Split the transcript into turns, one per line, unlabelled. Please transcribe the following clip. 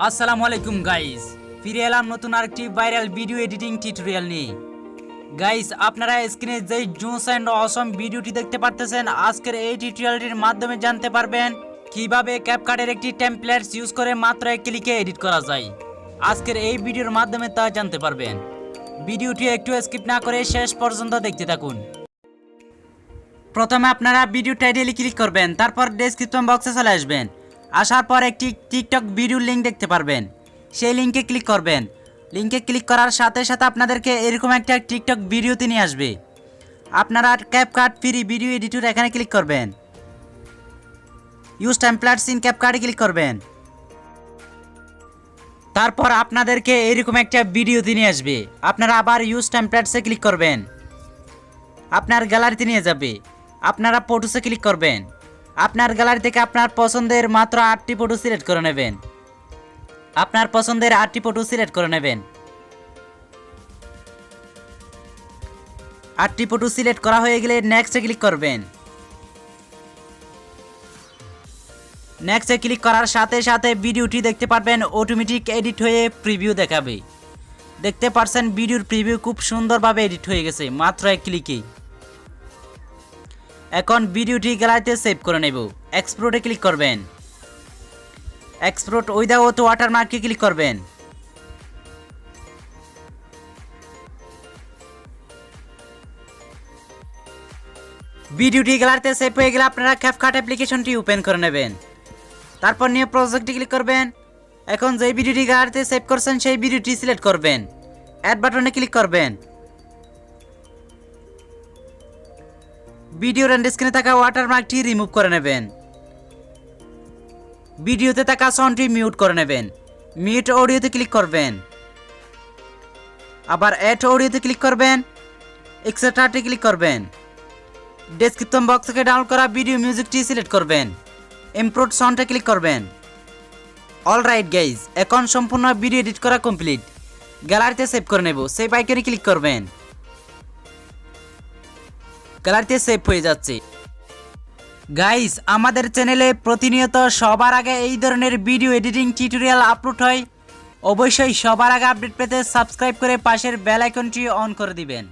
আসসালামু আলাইকুম গাইস, ফিরে এলাম নতুন আরেকটি ভাইরাল ভিডিও এডিটিং টিউটোরিয়াল নিয়ে। গাইস, আপনারা স্ক্রিনে যে জোস এন্ড অসম ভিডিওটি দেখতে পারতেছেন, আজকের এই টিউটোরিয়ালটির মাধ্যমে জানতে পারবেন কিভাবে ক্যাপকাটের একটি টেমপ্লেটস ইউজ করে মাত্র এক ক্লিকে এডিট করা যায়। আজকের এই ভিডিওর মাধ্যমে তা জানতে পারবেন। ভিডিওটি একটু স্কিপ না করে শেষ পর্যন্ত দেখতে থাকুন। প্রথমে আপনারা ভিডিও টাইটেলে ক্লিক করবেন, তারপর ডেসক্রিপশন বক্সে চলে আসবেন। আসার পর একটি টিকটক ভিডিওর লিঙ্ক দেখতে পারবেন, সেই লিঙ্কে ক্লিক করবেন। লিঙ্কে ক্লিক করার সাথে সাথে আপনাদেরকে এরকম একটা টিকটক ভিডিওতে নিয়ে আসবে। আপনারা ক্যাপকাট ফ্রি ভিডিও এডিটর এখানে ক্লিক করবেন। ইউজ টেমপ্লেটস ইন ক্যাপকাটে ক্লিক করবেন। তারপর আপনাদেরকে এরকম একটা ভিডিওতে নিয়ে আসবে। আপনারা আবার ইউজ টেমপ্লেটসে ক্লিক করবেন, আপনার গ্যালারিতে নিয়ে যাবে। আপনারা ফটোসে ক্লিক করবেন। আপনার গ্যালারি থেকে আপনার পছন্দের মাত্র 8টি ফটো সিলেক্ট করে নেবেন। আপনার পছন্দের 8টি ফটো সিলেক্ট করে নেবেন। 8টি ফটো সিলেক্ট করা হয়ে গেলে নেক্সটে ক্লিক করবেন। নেক্সটে ক্লিক করার সাথে সাথে ভিডিওটি দেখতে পারবেন অটোমেটিক এডিট হয়ে প্রিভিউ দেখাবে। দেখতে পারছেন ভিডিওর প্রিভিউ খুব সুন্দরভাবে এডিট হয়ে গেছে মাত্র এক ক্লিকেই। এখন ভিডিওটি গ্যালারিতে সেভ করে নেব। এক্সপোর্টে ক্লিক করবেন। এক্সপোর্ট উইদাউট ওয়াটারমার্কে ক্লিক করবেন। ভিডিওটি গ্যালারিতে সেভ হয়ে গেলে আপনারা ক্যাপকাট অ্যাপ্লিকেশনটি ওপেন করে নেবেন। তারপর নিয়ে প্রজেক্টে ক্লিক করবেন। এখন যে ভিডিওটি গ্যালারিতে সেভ করছেন সেই ভিডিওটি সিলেক্ট করবেন। অ্যাড বাটনে ক্লিক করবেন। ভিডিওর এন্ড স্ক্রিনে থাকা ওয়াটারমার্কটি রিমুভ করে নেবেন। ভিডিওতে থাকা সাউন্ডটি মিউট করে নেবেন। মিউট অডিওতে ক্লিক করবেন। আবার অ্যাড অডিওতে ক্লিক করবেন। এক্সট্রাতে ক্লিক করবেন। ডেসক্রিপশন বক্স থেকে ডাউনলোড করা ভিডিও মিউজিকটি সিলেক্ট করবেন। ইম্পোর্ট সাউন্ডে ক্লিক করবেন। অলরাইট গাইজ, এখন সম্পূর্ণ ভিডিও এডিট করা কমপ্লিট। গ্যালারিতে সেভ করে নেব। সেভ আইকনে ক্লিক করবেন। গ্যালারিতে সেভ হয়ে যাচ্ছে। গাইস, আমাদের চ্যানেলে প্রতিনিয়ত সবার আগে এই ধরনের ভিডিও এডিটিং টিউটোরিয়াল আপলোড হয়। অবশ্যই সবার আগে আপডেট পেতে সাবস্ক্রাইব করে পাশের বেল আইকনটি অন করে দিবেন।